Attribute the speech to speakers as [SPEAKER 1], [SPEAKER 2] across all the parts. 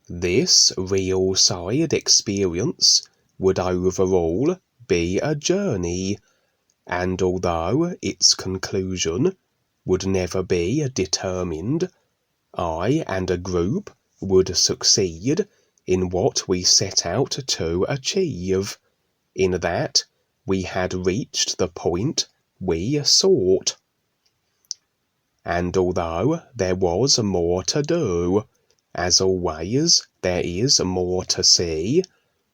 [SPEAKER 1] This real-side experience would overall be a journey, and although its conclusion would never be determined, I and a group would succeed in what we set out to achieve, in that we had reached the point we sought. And although there was more to do, as always there is more to see,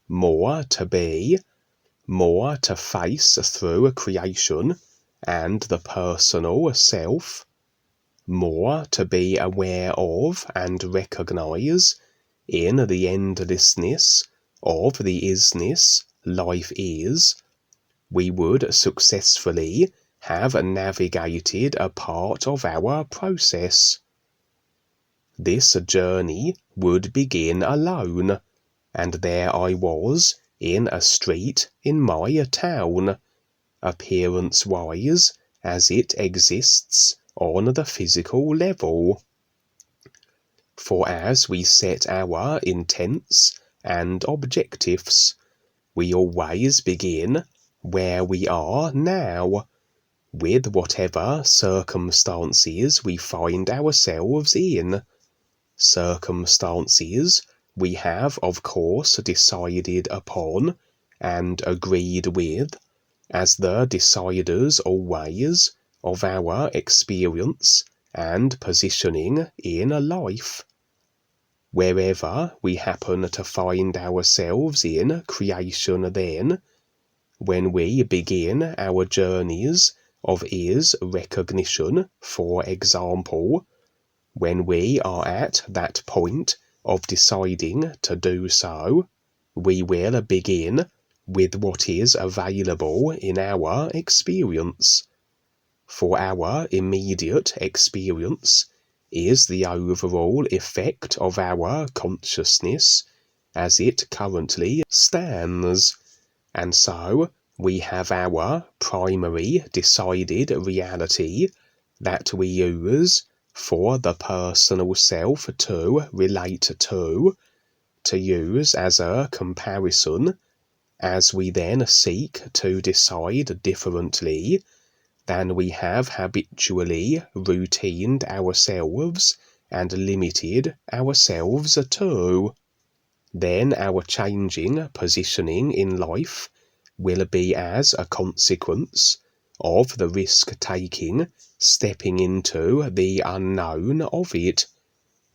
[SPEAKER 1] more to be, more to face through creation and the personal self, more to be aware of and recognize in the endlessness of the isness life is, we would successfully have navigated a part of our process. This journey would begin alone, and there I was in a street in my town, appearance-wise as it exists on the physical level. For as we set our intents and objectives, we always begin where we are now, with whatever circumstances we find ourselves in. Circumstances we have of course decided upon and agreed with, as the deciders always of our experience and positioning in life. Wherever we happen to find ourselves in creation then, when we begin our journeys of is recognition, for example, when we are at that point of deciding to do so, we will begin with what is available in our experience. For our immediate experience is the overall effect of our consciousness as it currently stands, and so we have our primary decided reality that we use for the personal self to relate to use as a comparison, as we then seek to decide differently than we have habitually routined ourselves and limited ourselves to. Then our changing positioning in life will be as a consequence of the risk-taking, stepping into the unknown of it,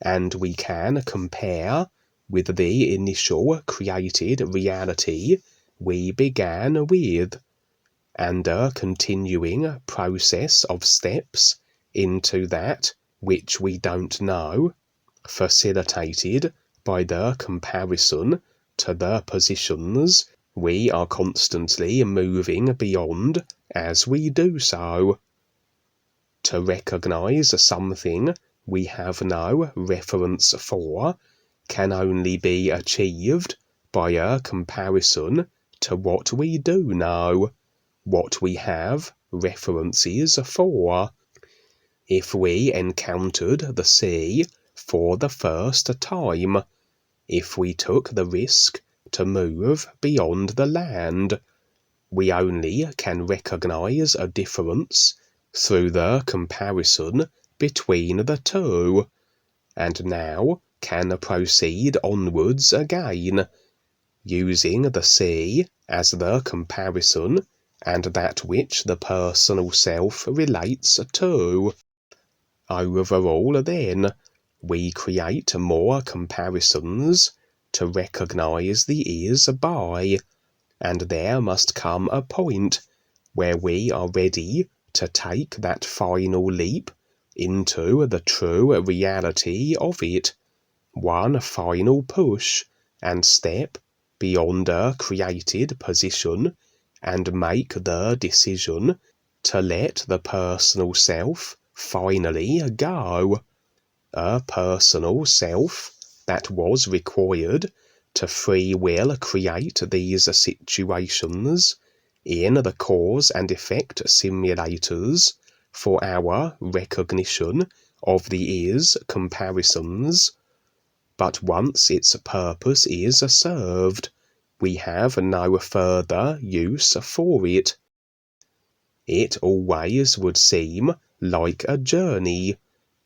[SPEAKER 1] and we can compare with the initial created reality we began with, and a continuing process of steps into that which we don't know, facilitated by the comparison to the positions we are constantly moving beyond as we do so. To recognize something we have no reference for can only be achieved by a comparison to what we do know, what we have references for. If we encountered the sea for the first time, if we took the risk to move beyond the land, we only can recognize a difference through the comparison between the two, and now can proceed onwards again, using the sea as the comparison and that which the personal self relates to. Overall, then, we create more comparisons to recognize the is by, and there must come a point where we are ready to take that final leap into the true reality of it, one final push and step beyond a created position, and make the decision to let the personal self finally go, a personal self that was required to free will create these situations in the cause and effect simulators for our recognition of the is comparisons. but once its purpose is served, we have no further use for it. It always would seem like a journey,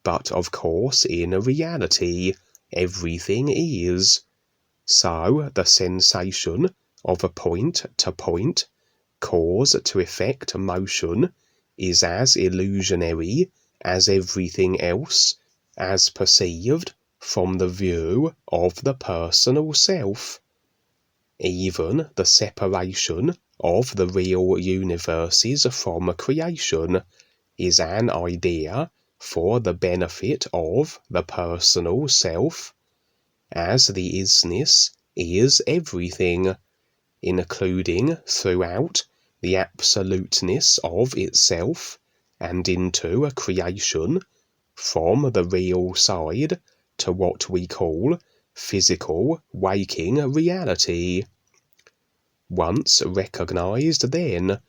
[SPEAKER 1] but of course in reality everything is. So the sensation of a point-to-point, cause-to-effect motion is as illusionary as everything else, as perceived from the view of the personal self. Even the separation of the real universes from creation is an idea for the benefit of the personal self, as the isness is everything, including throughout the absoluteness of itself and into a creation, from the real side to what we call physical waking reality. Once recognized, then,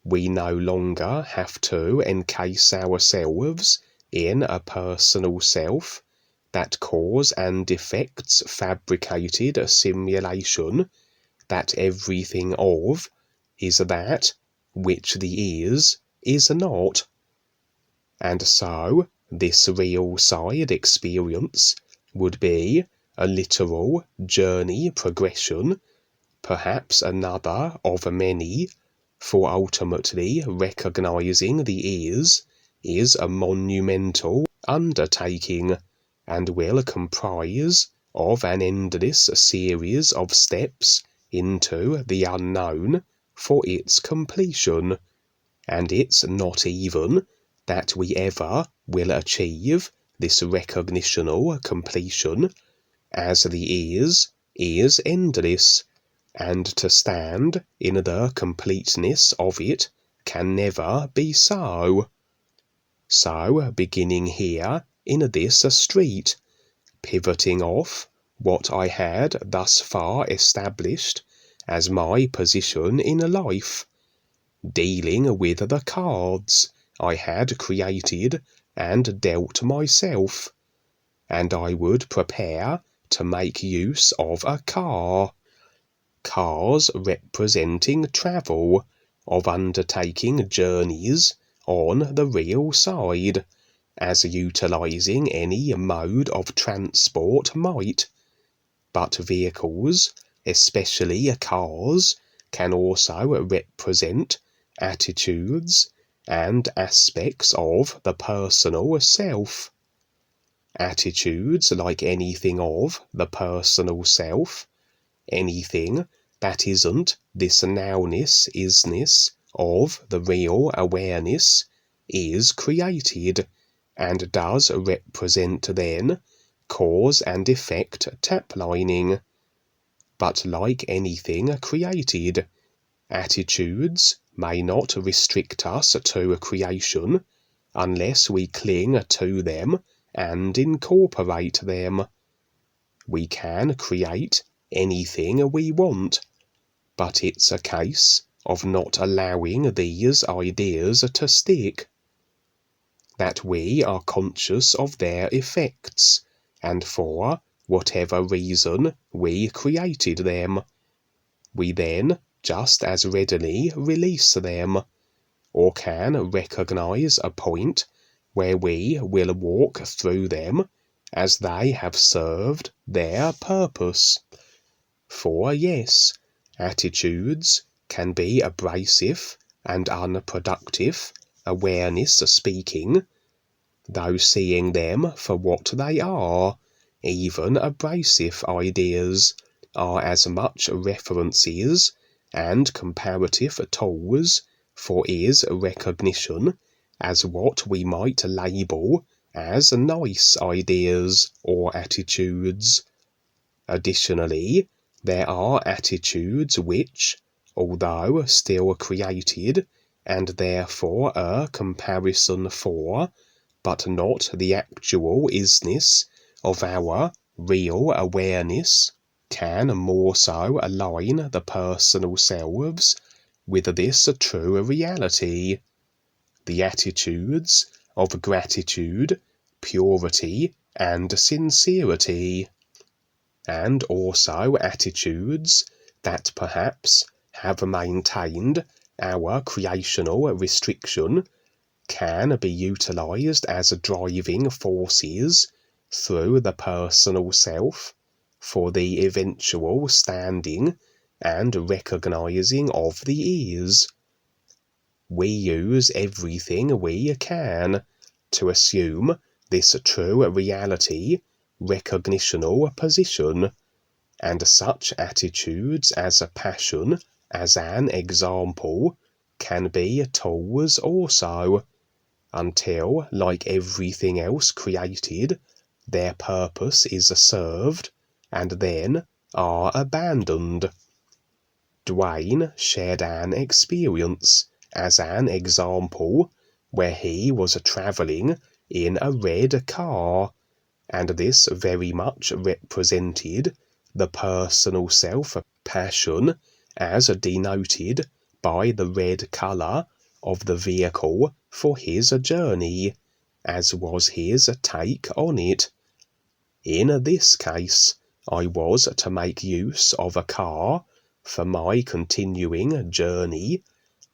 [SPEAKER 1] we no longer have to encase ourselves in a personal self, that cause and effects fabricated simulation, that everything of is that which the is not. And so this real side experience would be a literal journey progression, perhaps another of many, for ultimately recognizing the is a monumental undertaking, and will comprise of an endless series of steps into the unknown for its completion, and it's not even that we ever will achieve this recognitional completion, as the is endless, and to stand in the completeness of it can never be so. So, beginning here in this street, pivoting off what I had thus far established as my position in life, dealing with the cards I had created and dealt myself, and I would prepare to make use of a car. Cars representing travel, of undertaking journeys on the real side, as utilizing any mode of transport might. But vehicles, especially cars, can also represent attitudes and aspects of the personal self. Attitudes like anything of the personal self, anything that isn't this nowness isness of the real awareness, is created, and does represent then cause and effect taplining. But like anything created, attitudes may not restrict us to creation, unless we cling to them and incorporate them. We can create anything we want, but it's a case of not allowing these ideas to stick. That we are conscious of their effects, and for whatever reason we created them, we then just as readily release them, or can recognize a point where we will walk through them as they have served their purpose. For yes, attitudes can be abrasive and unproductive, awareness speaking, though seeing them for what they are, even abrasive ideas are as much references and comparative tools for is recognition as what we might label as nice ideas or attitudes. Additionally, there are attitudes which, although still created, and therefore a comparison for, but not the actual isness of our real awareness, can more so align the personal selves with this true reality. The attitudes of gratitude, purity, and sincerity. and also attitudes that perhaps have maintained our creational restriction can be utilized as driving forces through the personal self for the eventual standing and recognizing of the ears. We use everything we can to assume this true reality recognitional position, and such attitudes as a passion, as an example, can be tools also, until, like everything else created, their purpose is served and then are abandoned. Duane shared an experience as an example where he was travelling in a red car, and this very much represented the personal self-passion as denoted by the red colour of the vehicle for his journey, as was his take on it. In this case, I was to make use of a car for my continuing journey,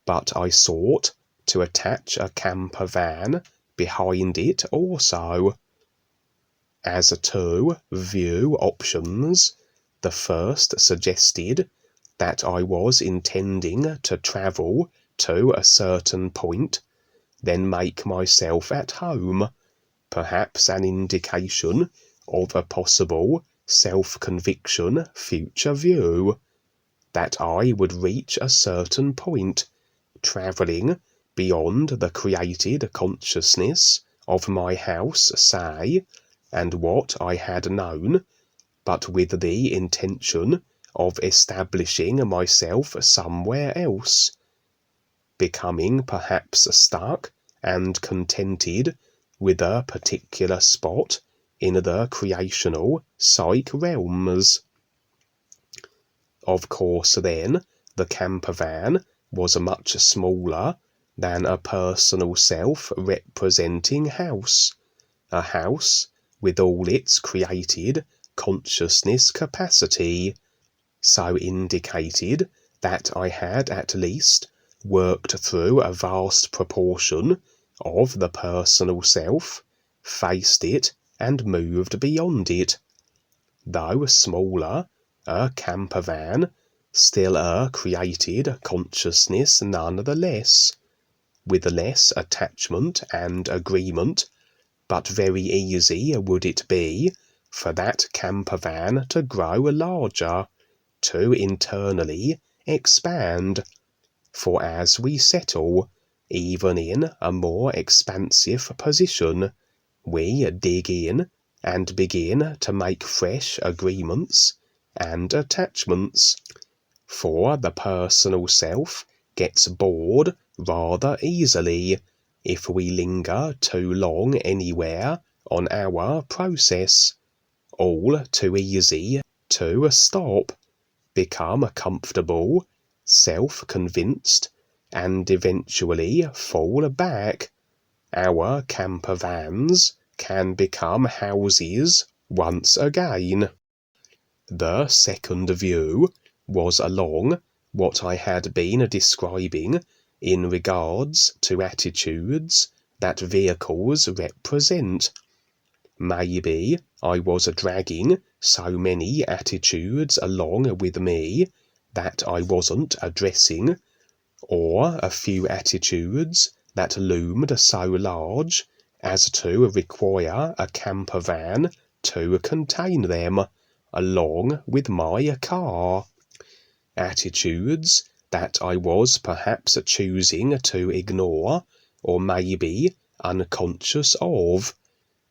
[SPEAKER 1] but I sought to attach a camper van behind it also. As two view options, the first suggested that I was intending to travel to a certain point, then make myself at home, perhaps an indication of a possible self-conviction future view, that I would reach a certain point, travelling beyond the created consciousness of my house, say, and what I had known, but with the intention of establishing myself somewhere else, becoming perhaps stuck and contented with a particular spot in the creational psych realms. Of course, then, the camper van was much smaller than a personal self-representing house, a house with all its created consciousness capacity, so indicated that I had at least worked through a vast proportion of the personal self, faced it and moved beyond it. Though smaller, a camper van, still a created consciousness nonetheless, with less attachment and agreement, but very easy would it be for that camper van to grow larger, to internally expand, for as we settle, even in a more expansive position, we dig in and begin to make fresh agreements and attachments, for the personal self gets bored rather easily if we linger too long anywhere on our process, all too easy to stop, become comfortable, self-convinced, and eventually fall back. Our camper vans can become houses once again. The second view was along what I had been describing in regards to attitudes that vehicles represent. Maybe I was dragging so many attitudes along with me that I wasn't addressing, or a few attitudes that loomed so large as to require a camper van to contain them, along with my car. Attitudes that I was perhaps choosing to ignore, or maybe unconscious of,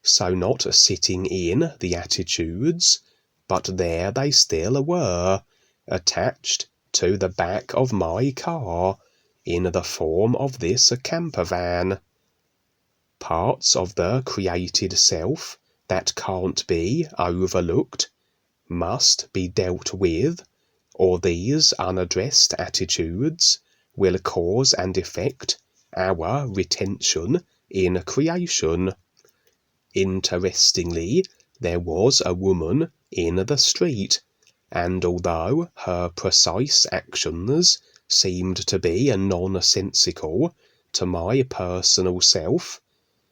[SPEAKER 1] so not sitting in the attitudes, but there they still were, attached to the back of my car, in the form of this camper van. Parts of the created self that can't be overlooked must be dealt with, or these unaddressed attitudes will cause and effect our retention in creation. Interestingly, there was a woman in the street, and although her precise actions seemed to be nonsensical to my personal self,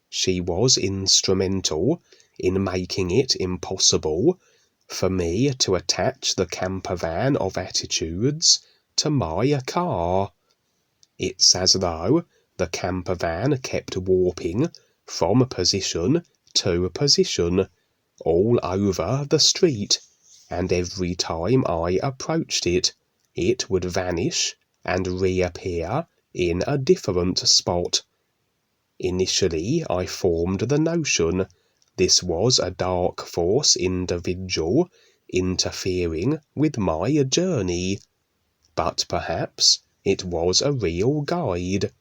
[SPEAKER 1] she was instrumental in making it impossible for me to attach the camper van of attitudes to my car. It's as though the camper van kept warping from position to position all over the street, and every time I approached it, it would vanish and reappear in a different spot. Initially, I formed the notion this was a dark force individual interfering with my journey, but perhaps it was a real guide,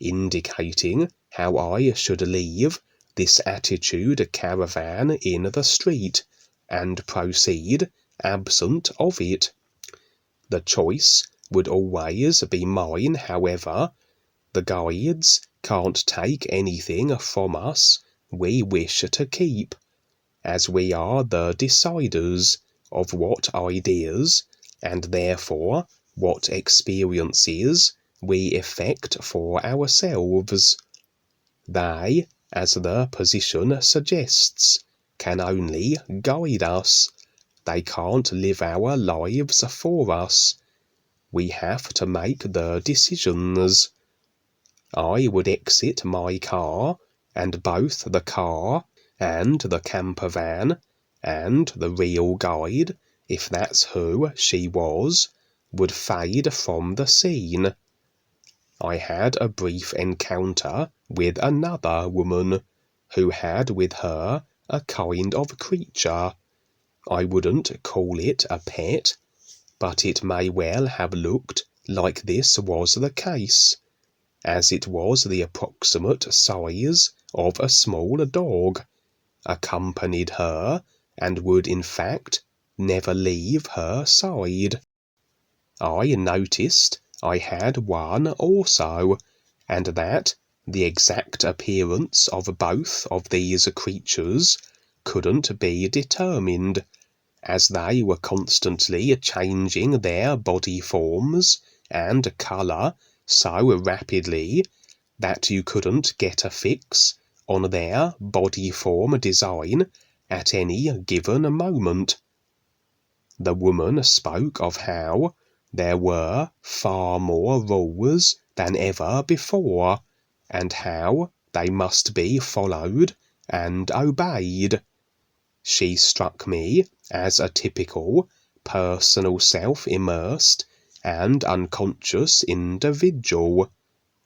[SPEAKER 1] indicating how I should leave this attitude caravan in the street and proceed absent of it. The choice would always be mine, however. The guides can't take anything from us we wish to keep, as we are the deciders of what ideas, and therefore what experiences, we effect for ourselves. They, as the position suggests, can only guide us. They can't live our lives for us. We have to make the decisions. I would exit my car, and both the car and the camper van and the real guide, if that's who she was, would fade from the scene. I had a brief encounter with another woman, who had with her a kind of creature. I wouldn't call it a pet, but it may well have looked like this was the case, as it was the approximate size of a small dog, accompanied her, and would in fact never leave her side. I noticed I had one also, and that the exact appearance of both of these creatures couldn't be determined, as they were constantly changing their body forms and colour so rapidly that you couldn't get a fix on their body form design at any given moment. The woman spoke of how there were far more rules than ever before, and how they must be followed and obeyed. She struck me as a typical, personal self-immersed and unconscious individual,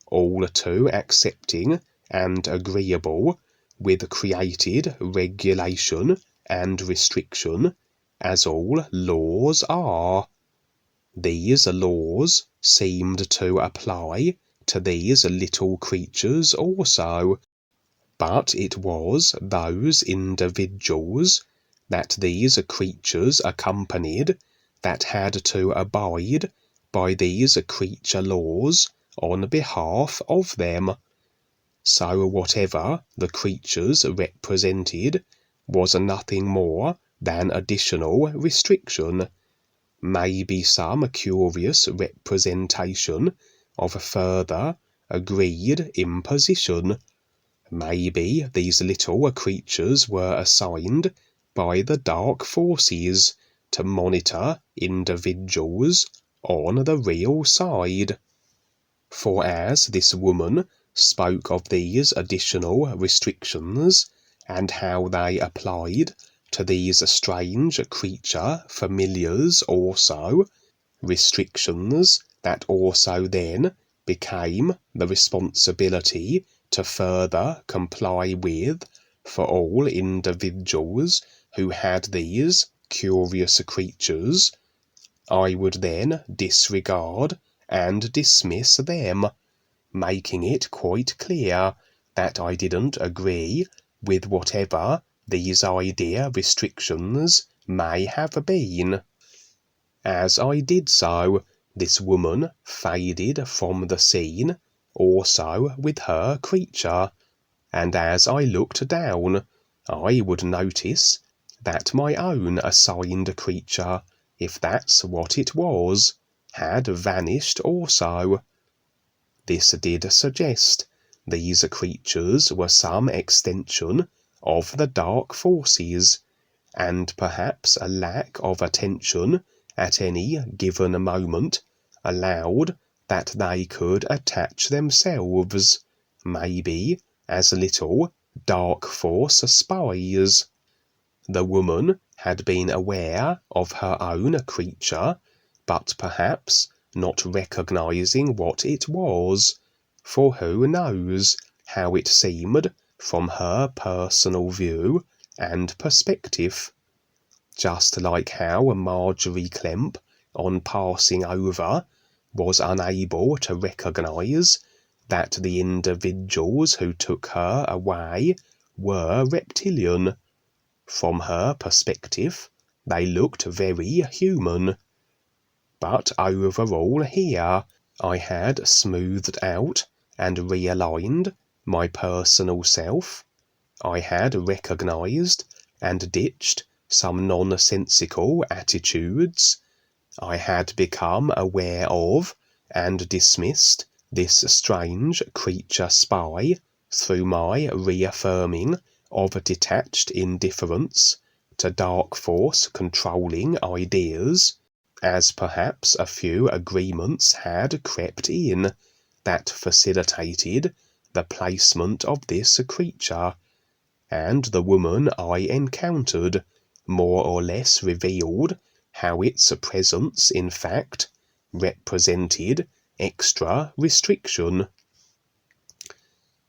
[SPEAKER 1] all too accepting and agreeable with created regulation and restriction, as all laws are. These laws seemed to apply to these little creatures also, but it was those individuals that these creatures accompanied that had to abide by these creature laws on behalf of them. So whatever the creatures represented was nothing more than additional restriction, maybe some curious representation of further agreed imposition. Maybe these little creatures were assigned by the dark forces to monitor individuals on the real side. For as this woman spoke of these additional restrictions, and how they applied to these strange creature familiars also, restrictions that also then became the responsibility to further comply with for all individuals who had these curious creatures, I would then disregard and dismiss them, making it quite clear that I didn't agree with whatever these idea restrictions may have been. As I did so, this woman faded from the scene, also with her creature, and as I looked down, I would notice that my own assigned creature, if that's what it was, had vanished also. This did suggest these creatures were some extension of the dark forces, and perhaps a lack of attention at any given moment allowed that they could attach themselves, maybe as little dark force spies. The woman had been aware of her own creature, but perhaps not recognizing what it was, for who knows how it seemed from her personal view and perspective. Just like how Marjorie Clemp, on passing over, was unable to recognize that the individuals who took her away were reptilian. From her perspective, they looked very human. But overall here, I had smoothed out and realigned my personal self. I had recognized and ditched some nonsensical attitudes. I had become aware of and dismissed this strange creature spy through my reaffirming of detached indifference to dark force controlling ideas, as perhaps a few agreements had crept in that facilitated the placement of this creature, and the woman I encountered more or less revealed how its presence in fact represented extra restriction.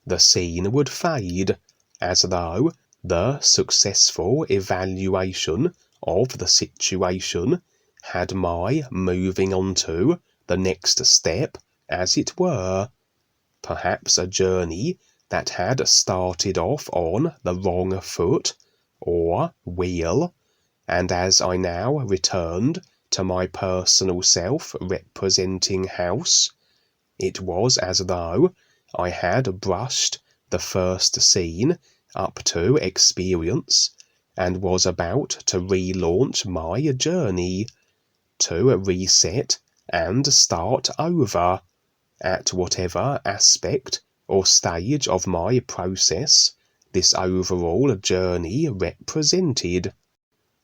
[SPEAKER 1] The scene would fade, as though the successful evaluation of the situation had my moving on to the next step, as it were, perhaps a journey that had started off on the wrong foot or wheel, and as I now returned to my personal self-representing house, it was as though I had brushed the first scene up to experience and was about to relaunch my journey, to reset and start over at whatever aspect or stage of my process this overall journey represented.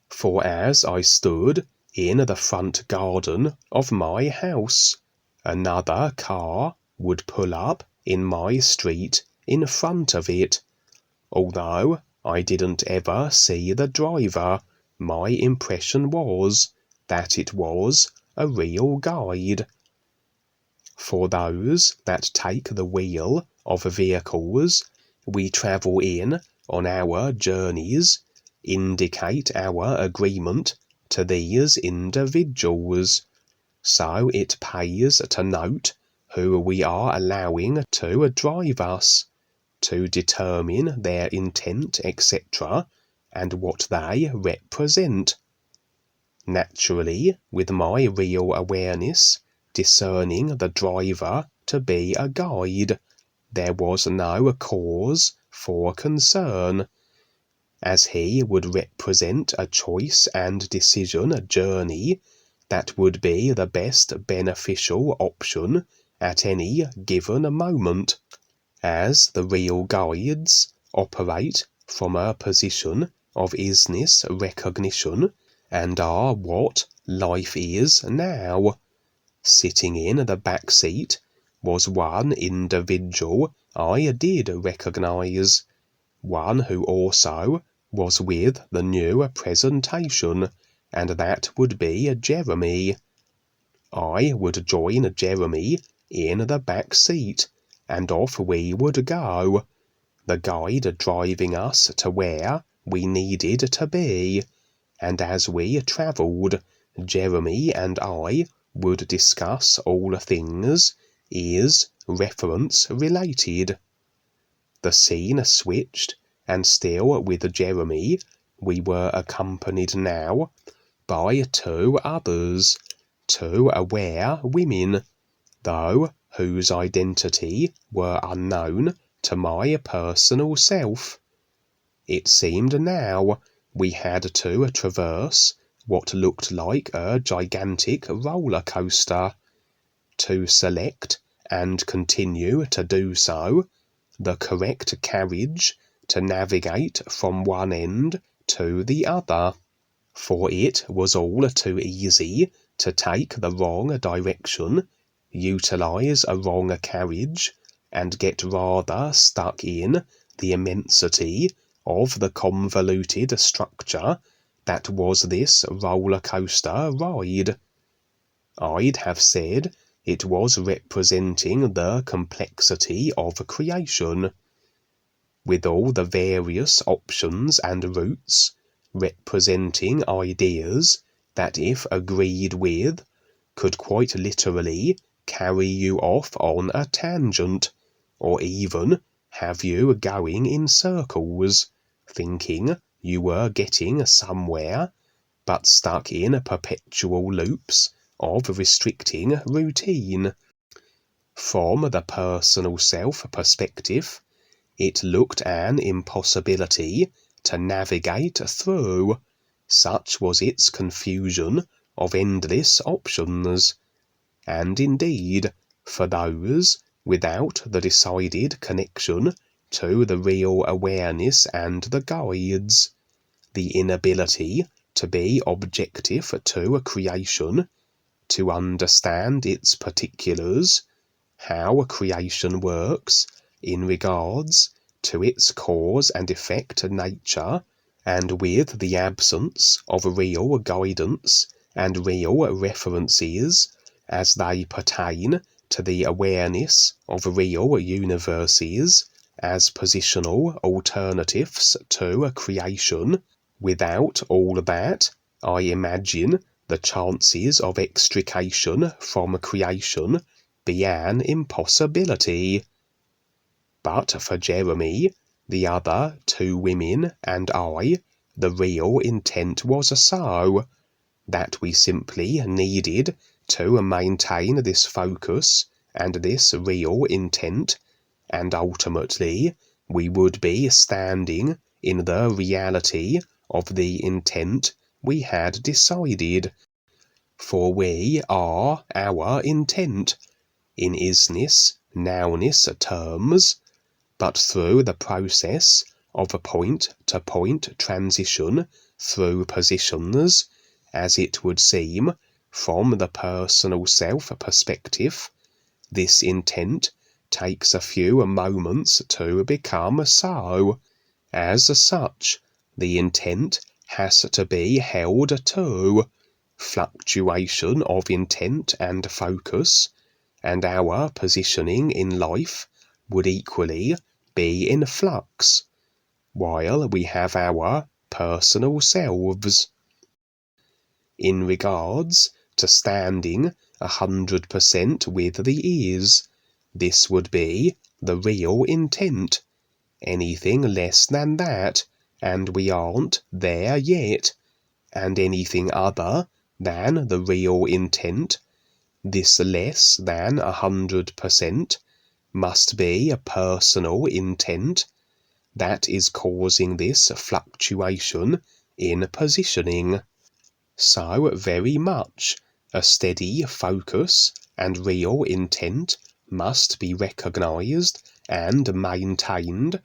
[SPEAKER 1] For as I stood in the front garden of my house, another car would pull up in my street in front of it. Although I didn't ever see the driver, my impression was that it was a real guide. For those that take the wheel of vehicles we travel in on our journeys indicate our agreement to these individuals, so it pays to note who we are allowing to drive us, to determine their intent, etc., and what they represent. Naturally, with my real awareness discerning the driver to be a guide, there was no cause for concern, as he would represent a choice and decision journey that would be the best beneficial option at any given moment, as the real guides operate from a position of isness recognition and are what life is now. Sitting in the back seat was one individual I did recognize, one who also was with the new presentation, and that would be Jeremy. I would join Jeremy in the back seat, and off we would go, the guide driving us to where we needed to be, and as we travelled, Jeremy and I would discuss all things reference related. The scene switched, and still with Jeremy we were accompanied now by two others, two aware women, though whose identity were unknown to my personal self. It seemed now we had to traverse what looked like a gigantic roller coaster. To select, and continue to do so, the correct carriage to navigate from one end to the other. For it was all too easy to take the wrong direction, utilize a wrong carriage, and get rather stuck in the immensity of the convoluted structure that was this roller coaster ride. I'd have said it was representing the complexity of creation, with all the various options and routes, representing ideas that, if agreed with, could quite literally carry you off on a tangent, or even have you going in circles, thinking you were getting somewhere, but stuck in perpetual loops of restricting routine. From the personal self perspective, it looked an impossibility to navigate through, such was its confusion of endless options. And indeed, for those without the decided connection to the real awareness and the guides, the inability to be objective to a creation, to understand its particulars, how a creation works in regards to its cause and effect nature, and with the absence of real guidance and real references as they pertain to the awareness of real universes as positional alternatives to a creation. Without all that, I imagine the chances of extrication from creation be an impossibility. But for Jeremy, the other two women, and I, the real intent was so, that we simply needed to maintain this focus and this real intent, and ultimately we would be standing in the reality of the intent we had decided. For we are our intent, in isness, nowness terms, but through the process of a point-to-point transition through positions, as it would seem, from the personal self perspective, this intent takes a few moments to become so. As such, the intent has to be held to. Fluctuation of intent and focus, and our positioning in life would equally be in flux, while we have our personal selves. In regards to standing 100% with the ears, this would be the real intent. Anything less than that, and we aren't there yet, and anything other than the real intent, this less than 100%, must be a personal intent that is causing this fluctuation in positioning. So very much a steady focus and real intent must be recognized and maintained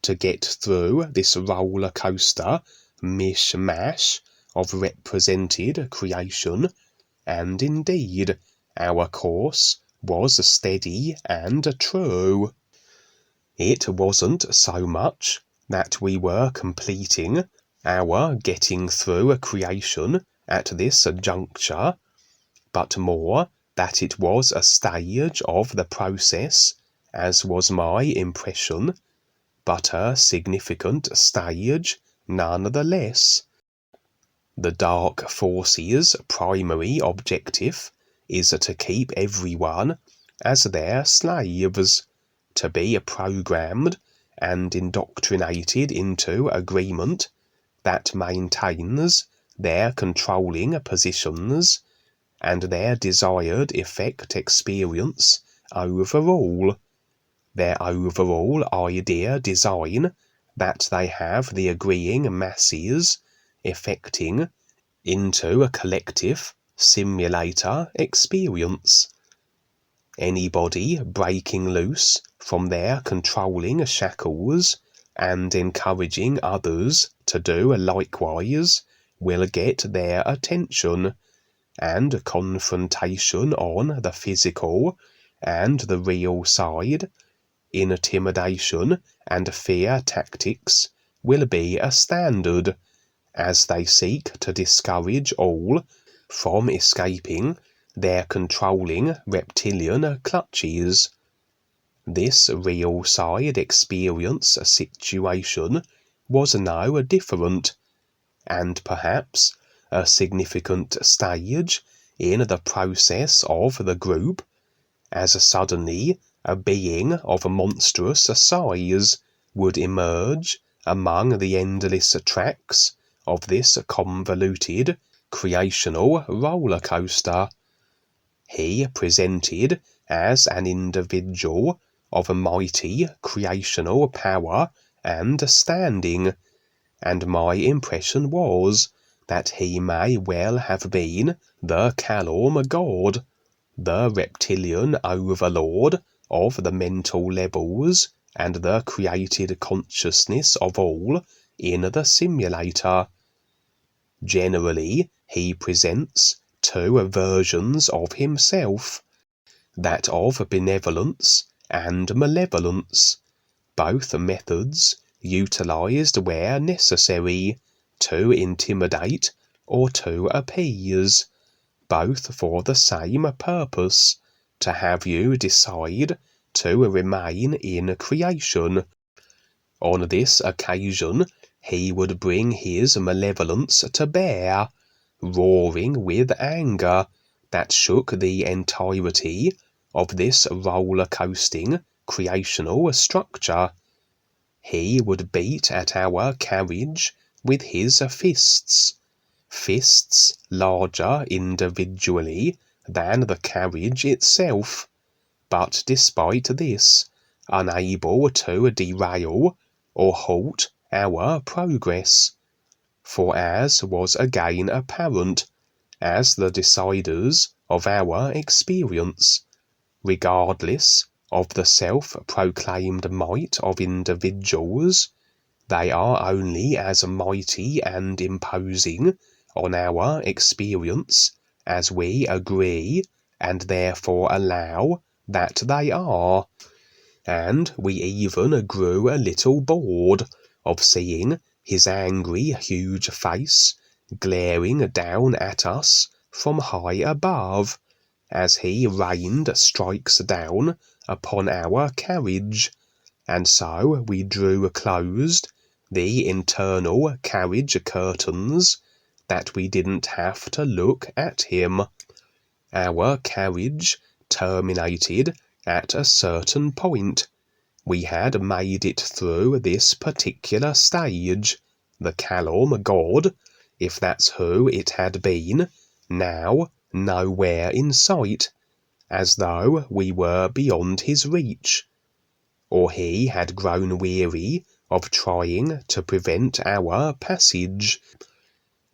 [SPEAKER 1] to get through this roller coaster mishmash of represented creation, and indeed our course was steady and true. It wasn't so much that we were completing our getting through a creation at this juncture, but more that it was a stage of the process, as was my impression, but a significant stage nonetheless. The dark forces' primary objective is to keep everyone as their slaves, to be programmed and indoctrinated into agreement that maintains their controlling positions and their desired effect experience overall, their overall idea design, that they have the agreeing masses effecting into a collective simulator experience. Anybody breaking loose from their controlling shackles and encouraging others to do likewise will get their attention, and confrontation on the physical and the real side, intimidation and fear tactics will be a standard, as they seek to discourage all from escaping their controlling reptilian clutches. This real side experience situation was no different, and perhaps a significant stage in the process of the group, as suddenly a being of a monstrous size would emerge among the endless tracks of this convoluted creational roller coaster. He presented as an individual of a mighty creational power and standing, and my impression was that he may well have been the Calorm god, the reptilian overlord of the mental levels and the created consciousness of all in the simulator. Generally, he presents two versions of himself, that of benevolence and malevolence, both methods utilized where necessary, to intimidate or to appease, both for the same purpose, to have you decide to remain in creation. On this occasion, he would bring his malevolence to bear, roaring with anger that shook the entirety of this roller-coasting creational structure. He would beat at our carriage with his fists larger individually than the carriage itself, but despite this, unable to derail or halt our progress. For as was again apparent, as the deciders of our experience, regardless of the self-proclaimed might of individuals, they are only as mighty and imposing on our experience as we agree and therefore allow that they are. And we even grew a little bored of seeing his angry huge face glaring down at us from high above, as he rained strikes down upon our carriage, and so we drew closed the internal carriage curtains, that we didn't have to look at him. Our carriage terminated at a certain point. We had made it through this particular stage, the Calorm god, if that's who it had been, now nowhere in sight, as though we were beyond his reach, or he had grown weary of trying to prevent our passage.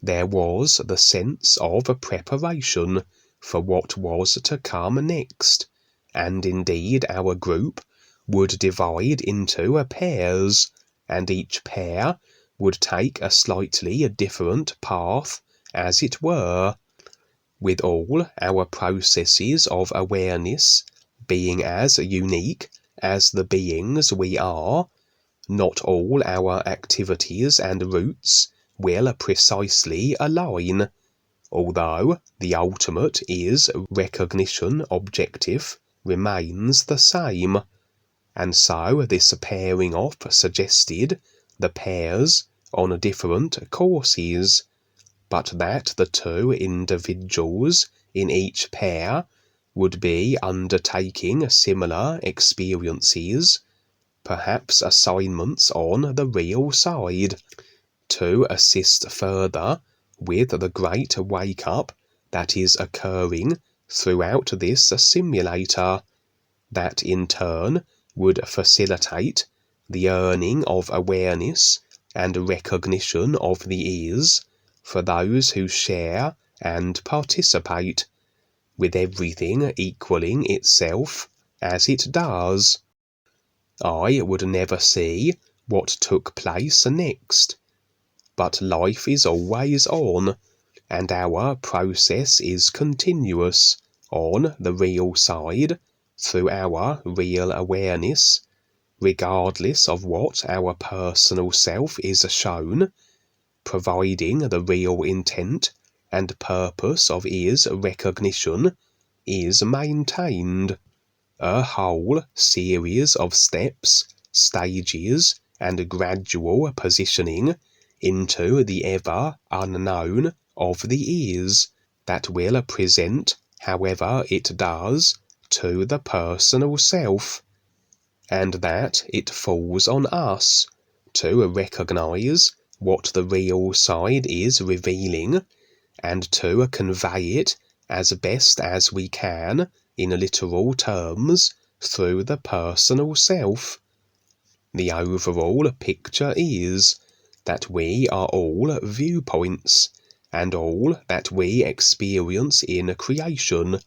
[SPEAKER 1] There was the sense of preparation for what was to come next, and indeed our group would divide into pairs, and each pair would take a slightly different path, as it were, with all our processes of awareness being as unique as the beings we are. Not all our activities and routes will precisely align, although the ultimate recognition objective remains the same, and so this pairing off suggested the pairs on different courses, but that the two individuals in each pair would be undertaking similar experiences, perhaps assignments on the real side, to assist further with the great wake-up that is occurring throughout this simulator, that in turn would facilitate the earning of awareness and recognition of the is, for those who share and participate, with everything equaling itself as it does. I would never see what took place next, but life is always on, and our process is continuous on the real side through our real awareness, regardless of what our personal self is shown, providing the real intent and purpose of is recognition is maintained. A whole series of steps, stages, and gradual positioning into the ever unknown of the is that will present however it does to the personal self, and that it falls on us to recognize what the real side is revealing, and to convey it as best as we can in literal terms through the personal self. The overall picture is that we are all viewpoints, and all that we experience in creation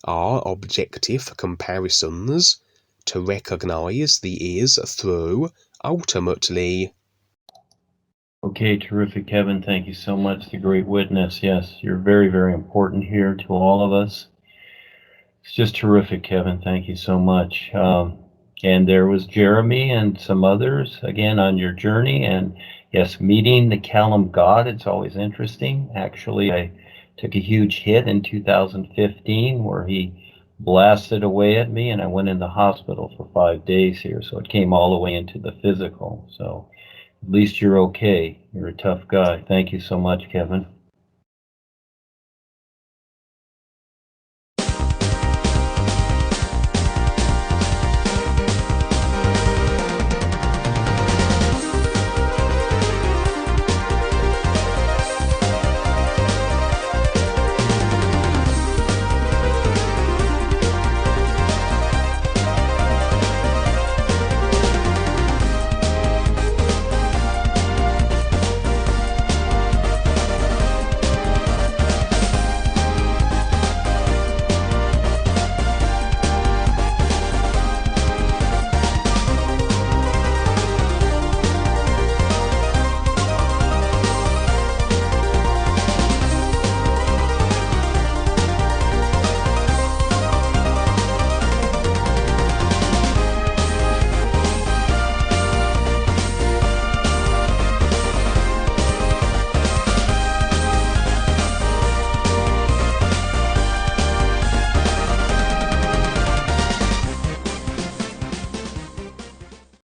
[SPEAKER 1] are objective comparisons to recognize the is through ultimately.
[SPEAKER 2] Okay, terrific, Kevin. Thank you so much. The great witness. Yes, you're very, very important here to all of us. It's just terrific, Kevin. Thank you so much. And there was Jeremy and some others, again, on your journey. And yes, meeting the Callum God, it's always interesting. Actually, I took a huge hit in 2015 where he blasted away at me, and I went in the hospital for 5 days here. So it came all the way into the physical. So at least you're okay. You're a tough guy. Thank you so much, Kevin.